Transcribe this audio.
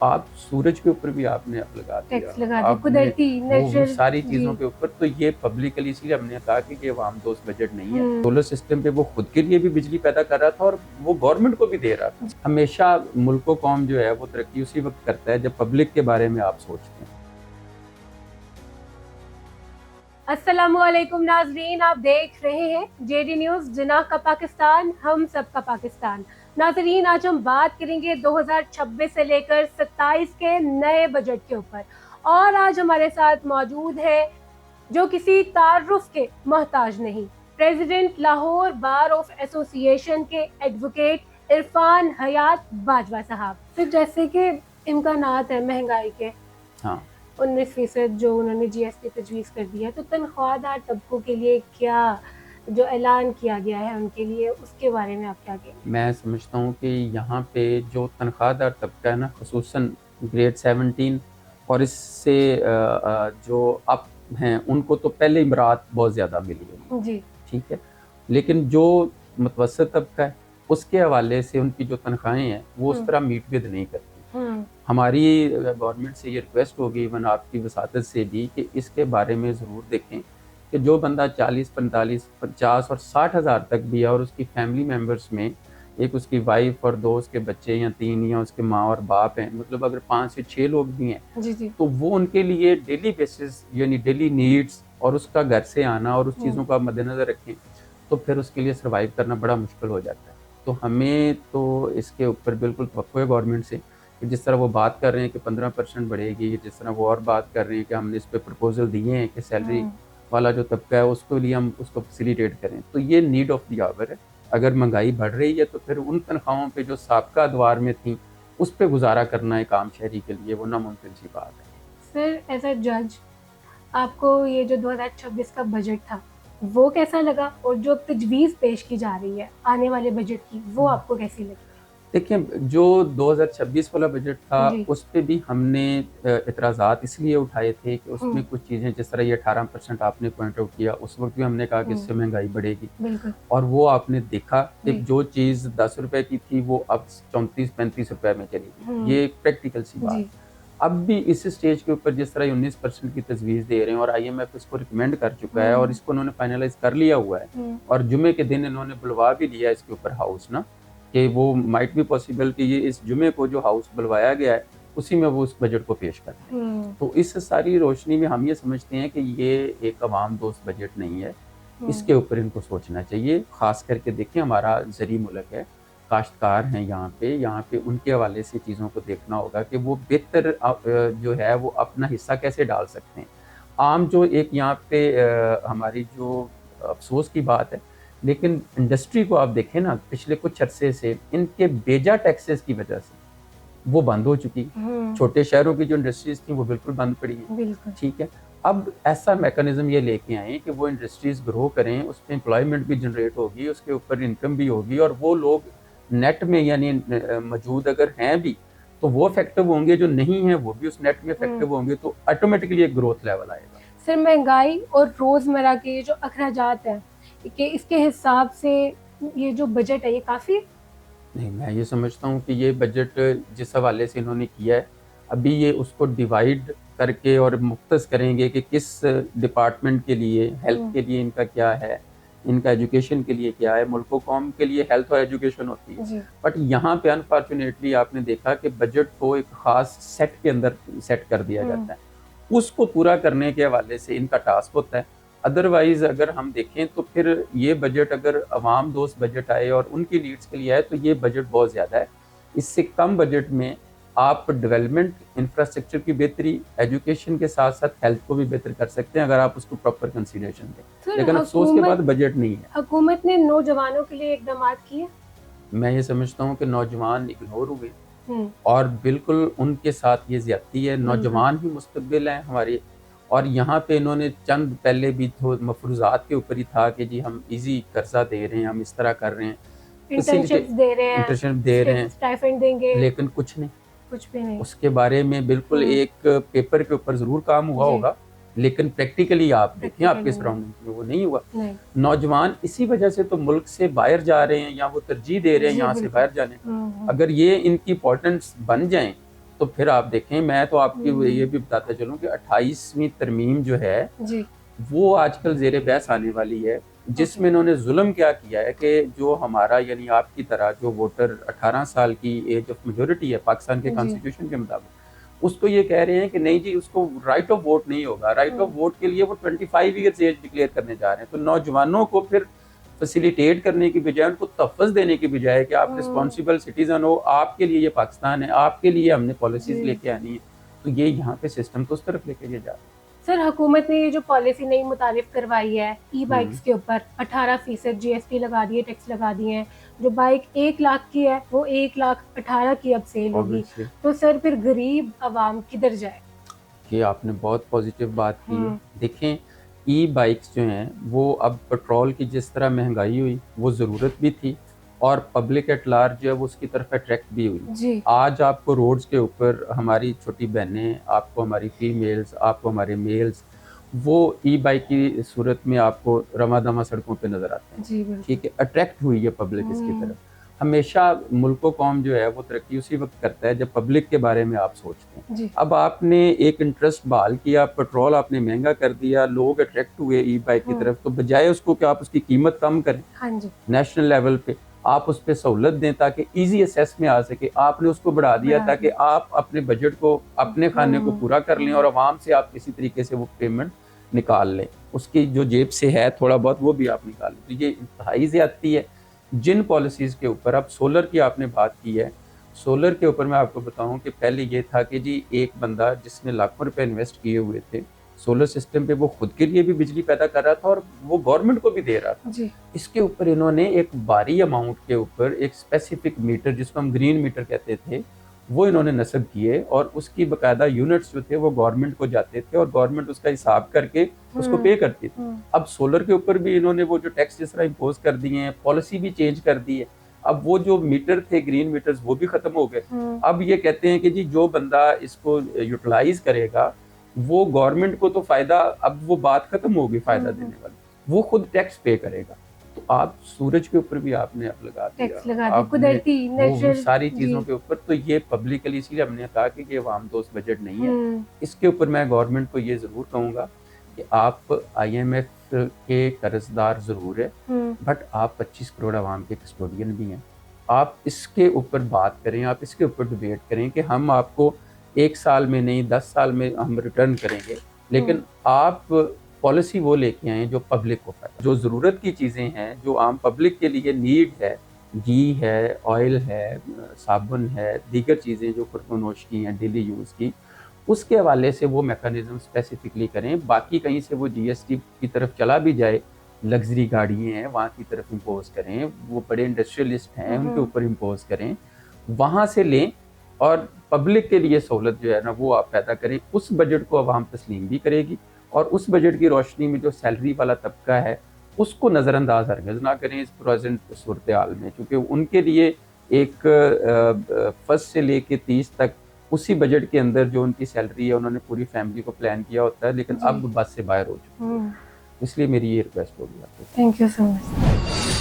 आप सूरज के ऊपर भी आपने अब लगा दिया, टैक्स लगा दी, आपने कुदरती वो नेचुरल। सारी जी। चीज़ों के ऊपर। तो ये पब्लिकली इसलिए हमने कहा कि ये अवाम दोस्त बजट नहीं है। हम्म। सोलर सिस्टम पे वो खुद के लिए भी बिजली पैदा कर रहा था और वो गवर्नमेंट को भी दे रहा था। हमेशा मुल्क कौम जो है वो तरक्की उसी वक्त करता है जब पब्लिक के बारे में आप सोचते हैं। अस्सलामुअलैकुम नाजरीन, आप देख रहे हैं जेडी न्यूज, जिन्ना का पाकिस्तान, हम सब का पाकिस्तान। नाजरीन, आज हम बात करेंगे 2026 से लेकर 27 के नए बजट के ऊपर। और आज हमारे साथ मौजूद है जो किसी तारुफ के मोहताज नहीं, president Lahore bar of association के एडवोकेट इरफान हयात बाजवा साहब। फिर जैसे कि इम्कानात है महंगाई के, हाँ, 19% जो उन्होंने जीएसटी तजवीज़ कर दिया, तो तनख्वाहदार तबकों के लिए क्या जो ऐलान किया गया है उनके लिए, उसके बारे में आप क्या कहेंगे? मैं समझता हूँ कि यहाँ पे जो तनख्वाहदार तबका है ना, खसूसन ग्रेड 17 और इससे जो अप हैं उनको तो पहले ही राहत बहुत ज़्यादा मिली है। जी। ठीक है, लेकिन जो मुतवसत तबका है उसके हवाले से उनकी जो तनख्वाहें हैं वो उस तरह मीट विद नहीं करती। हमारी गवर्नमेंट से ये रिक्वेस्ट होगी, इवन आपकी वसादत से भी, कि इसके बारे में ज़रूर देखें कि जो बंदा 40, 45, 50 और 60 हज़ार तक भी है और उसकी फैमिली मेम्बर्स में एक उसकी वाइफ और दो उसके बच्चे या 3 या उसके माँ और बाप हैं, मतलब अगर 5 से 6 लोग भी हैं, जी जी। तो वो उनके लिए डेली बेसिस यानी डेली नीड्स और उसका घर से आना और उस चीज़ों का मद्देनज़र रखें तो फिर उसके लिए सर्वाइव करना बड़ा मुश्किल हो जाता है। तो हमें तो इसके ऊपर बिल्कुल तवक्को है गवर्नमेंट से कि जिस तरह वो बात कर रहे हैं कि 15% बढ़ेगी, जिस तरह वो और बात कर रहे हैं कि हमने इस पे प्रपोजल दिए हैं कि सैलरी वाला जो तबका है उसके लिए हम उसको फैसिलिटेट करें, तो ये नीड ऑफ द आवर है। अगर महंगाई बढ़ रही है तो फिर उन तनख्वाहों पे जो साबका अदवार में थी उस पर गुजारा करना एक आम शहरी के लिए वो नामुमकिन सी बात है। सर, एज अ जज, आपको ये जो 2026 का बजट था वो कैसा लगा, और जो तजवीज़ पेश की जा रही है आने वाले बजट की, वो आपको कैसी लगी? देखिए, जो 2026 वाला बजट था जी। उस पे भी हमने एतराज़ात इसलिए उठाए थे कि उसमें कुछ चीज़ें, जिस तरह ये 18% आपने पॉइंट आउट किया, उस वक्त भी हमने कहा कि इससे महंगाई बढ़ेगी। बिल्कुल। और वो आपने देखा कि जी। जो चीज़ 10 रुपए की थी वो अब 34-35 रुपए में चली गई। ये प्रैक्टिकल सी बात। जी। अब भी इस स्टेज के ऊपर जिस तरह 19% की तजवीज़ दे रहे हैं और IMF इसको रिकमेंड कर चुका है और इसको उन्होंने फाइनलाइज कर लिया हुआ है और जुमे के दिन इन्होंने बुलवा भी लिया इसके ऊपर हाउस ना, कि वो माइट भी पॉसिबल कि ये इस जुमे को जो हाउस बुलवाया गया है उसी में वो उस बजट को पेश कर दें। तो इस सारी रोशनी में हम ये समझते हैं कि ये एक अवाम दोस्त बजट नहीं है। इसके ऊपर इनको सोचना चाहिए। ख़ास करके देखिए, हमारा ज़री मुल्क है, काश्तकार हैं यहाँ पे उनके हवाले से चीज़ों को देखना होगा कि वो बेहतर जो है वो अपना हिस्सा कैसे डाल सकते हैं। आम जो एक यहाँ पे हमारी जो अफ़सोस की बात है, लेकिन इंडस्ट्री को आप देखें ना, पिछले कुछ अरसे से इनके बेजा टैक्सेस की वजह से वो बंद हो चुकी है। छोटे शहरों की जो इंडस्ट्रीज़ थी वो बिल्कुल बंद पड़ी हैं। बिल्कुल। ठीक है, अब ऐसा मैकेनिज्म ये लेके आए कि वो इंडस्ट्रीज़ ग्रो करें, उसमें एम्प्लॉयमेंट भी जनरेट होगी, उसके ऊपर इनकम भी होगी और वो लोग नेट में यानी मौजूद अगर हैं भी तो वो इफेक्टिव होंगे, जो नहीं है वो भी उस नेट में इफेक्टिव होंगे, तो ऑटोमेटिकली एक ग्रोथ लेवल आएगा। सर, महंगाई और रोजमर्रा के ये जो अखराजात हैं, कि इसके हिसाब से ये जो बजट है ये काफी। नहीं, मैं ये समझता हूँ कि ये बजट जिस हवाले से इन्होंने किया है, अभी ये उसको डिवाइड करके और मुख्तस करेंगे कि किस डिपार्टमेंट के लिए, हेल्थ के लिए इनका क्या है, इनका एजुकेशन के लिए क्या है। मुल्क कौम के लिए हेल्थ और एजुकेशन होती है, बट यहाँ पे अनफॉर्चुनेटली आपने देखा कि बजट को एक ख़ास सेट के अंदर सेट कर दिया जाता है, उसको पूरा करने के हवाले से इनका टास्क होता है। अदरवाइज़ अगर हम देखें तो फिर ये बजट अगर अवाम दोस्त बजट आए और उनकी नीड्स के लिए आए तो ये बजट बहुत ज़्यादा है। इससे कम बजट में आप डेवलपमेंट, इंफ्रास्ट्रक्चर की बेहतरी, एजुकेशन के साथ-साथ हेल्थ को भी बेहतर कर सकते हैं अगर आप उसको प्रॉपर कंसीडरेशन दें। लेकिन अफ़सोस के बाद बजट नहीं है। हुकूमत ने नौजवानों के लिए इक़दामात किए। मैं ये समझता हूँ कि नौजवान इग्नोर हुए और बिल्कुल उनके साथ ये ज़्यादती है। नौजवान ही मुस्तक़बिल हैं हमारे। और यहाँ पे इन्होंने चंद पहले भी तो मफरूज़ात के ऊपर ही था कि जी हम ईज़ी कर्जा दे रहे हैं, हम इस तरह कर रहे हैं, इंटर्नशिप्स दे रहे हैं, इंटर्नशिप दे रहे हैं, स्टाइपेंड देंगे, लेकिन कुछ नहीं, कुछ भी नहीं। उसके बारे में बिल्कुल एक पेपर के ऊपर ज़रूर काम हुआ होगा, लेकिन प्रैक्टिकली आप देखें आपके सराउंडिंग में वो नहीं हुआ। नौजवान इसी वजह से तो मुल्क से बाहर जा रहे हैं या वो तरजीह दे रहे हैं यहाँ से बाहर जाने। अगर ये इनकी इम्पोर्टेंस बन जाएं तो फिर आप देखें, मैं तो आपकी ये हम्म। भी बताता चलूं कि 28वीं तरमीम जो है जी। वो आजकल जेर बहस आने वाली है, जिसमें इन्होंने जुल्म क्या किया है कि जो हमारा यानी आपकी तरह जो वोटर 18 साल की एज ऑफ मेजोरिटी है पाकिस्तान के जी। कॉन्स्टिट्यूशन के मुताबिक, उसको ये कह रहे हैं कि नहीं जी उसको राइट ऑफ वोट नहीं होगा। राइट ऑफ वोट के लिए वो 25 ईयर्स एज डिक्लेयर करने जा रहे हैं। तो नौजवानों को फिर फैसिलिटेट करने की बजाय, उनको तहफ़्फ़ुज़ देने की बजाय कि आप रिस्पॉन्सिबल सिटीजन हो, आपके लिए ये पाकिस्तान है, आपके लिए हमने पॉलिसीज जी। लेके आनी है, तो ये यहाँ पे सिस्टम तो उस तरफ लेके ये जा रहा है। सर, हुकूमत ने ये जो पॉलिसी नई मुतारिफ करवाई है ई बाइक्स के ऊपर 18% GST लगा दिए, टैक्स लगा दिए हैं। जो बाइक 1 लाख की है वो 1,18,00,000 की अब सेल होगी। Obviously, तो सर फिर गरीब आवाम किधर जाए? ये आपने बहुत पॉजिटिव बात की है। देखें, ई बाइक्स जो हैं वो अब पेट्रोल की जिस तरह महंगाई हुई वो ज़रूरत भी थी, और पब्लिक एट लार्ज जो है वो उसकी तरफ अट्रैक्ट भी हुई। जी। आज आपको रोड्स के ऊपर हमारी छोटी बहनें, आपको हमारी फीमेल्स, आपको हमारे मेल्स, वो ई बाइक की सूरत में आपको रमादमा सड़कों पे नज़र आते हैं। जी बिल्कुल। ठीक है, अट्रैक्ट हुई है पब्लिक इसकी तरफ। हमेशा मुल्क कौम जो है वो तरक्की उसी वक्त करता है जब पब्लिक के बारे में आप सोचते हैं। जी। अब आपने एक इंटरेस्ट बहाल किया, पेट्रोल आपने महंगा कर दिया, लोग अट्रैक्ट हुए ई बाइक की तरफ, तो बजाय उसको कि आप उसकी कीमत कम करें हाँ जी। नेशनल लेवल पे, आप उस पर सहूलत दें ताकि इजी एसेस में आ सके। आपने उसको बढ़ा दिया ताकि आप अपने बजट को, अपने खाने को पूरा कर लें और आवाम से आप किसी तरीके से वो पेमेंट निकाल लें, उसकी जो जेब से है थोड़ा बहुत वो भी आप निकाल लें। तो ये इंतहाई ज़्यादती है जिन पॉलिसीज़ के ऊपर। अब सोलर की आपने बात की है, सोलर के ऊपर मैं आपको बताऊं कि पहले ये था कि जी एक बंदा जिसने लाखों रुपए इन्वेस्ट किए हुए थे सोलर सिस्टम पे, वो खुद के लिए भी बिजली पैदा कर रहा था और वो गवर्नमेंट को भी दे रहा था। जी। इसके ऊपर इन्होंने एक भारी अमाउंट के ऊपर एक स्पेसिफिक मीटर, जिसको हम ग्रीन मीटर कहते थे, वो इन्होंने नस्ब किए, और उसकी बकायदा यूनिट्स जो थे वो गवर्नमेंट को जाते थे और गवर्नमेंट उसका हिसाब करके उसको पे करती थी। अब सोलर के ऊपर भी इन्होंने वो जो टैक्स जिस तरह इम्पोज कर दिए हैं, पॉलिसी भी चेंज कर दी है। अब वो जो मीटर थे ग्रीन मीटर्स वो भी खत्म हो गए। अब ये कहते हैं कि जी जो बंदा इसको यूटिलाइज करेगा वो गवर्नमेंट को तो फायदा, अब वो बात खत्म होगी फायदा देने वाली, वो खुद टैक्स पे करेगा। तो आप सूरज के ऊपर भी आपने अब लगा टैक्स दिया, लगा दिया, आपने कुदरती वो नेचुरल सारी चीजों के ऊपर। तो ये पब्लिकली इसीलिए हमने कहा कि ये अवाम दोस्त बजट नहीं है। हम्म। इसके ऊपर मैं गवर्नमेंट को ये जरूर कहूँगा कि आप IMF के कर्जदार जरूर है, बट आप 25 करोड़ आवाम के कस्टोडियन भी हैं। आप इसके ऊपर बात करें, आप इसके ऊपर डिबेट करें कि हम आपको 1 साल में नहीं 10 साल में हम रिटर्न करेंगे, लेकिन आप पॉलिसी वो लेके आए जो पब्लिक को फायदा, जो ज़रूरत की चीज़ें हैं, जो आम पब्लिक के लिए नीड है, घी है, ऑयल है, साबुन है, दीगर चीज़ें जो खुरफनोश की हैं डेली यूज़ की, उसके हवाले से वो मैकेनिज्म स्पेसिफिकली करें। बाकी कहीं से वो GST की तरफ चला भी जाए, लग्जरी गाड़ियाँ हैं वहाँ की तरफ इम्पोज करें, वो बड़े इंडस्ट्रियलिस्ट हैं उनके ऊपर इम्पोज करें, वहाँ से लें, और पब्लिक के लिए सहूलत जो है ना वो आप पैदा करें। उस बजट को आवाम तस्लीम भी करेगी, और उस बजट की रोशनी में जो सैलरी वाला तबका है उसको नज़रअंदाज हरगिज़ ना करें इस प्रेजेंट सूरत हाल में, क्योंकि उनके लिए एक फर्स्ट से लेके 30 तक उसी बजट के अंदर जो उनकी सैलरी है उन्होंने पूरी फैमिली को प्लान किया होता है, लेकिन अब बस से बाहर हो चुके हैं। इसलिए मेरी ये रिक्वेस्ट होगी आपको। Thank you so much.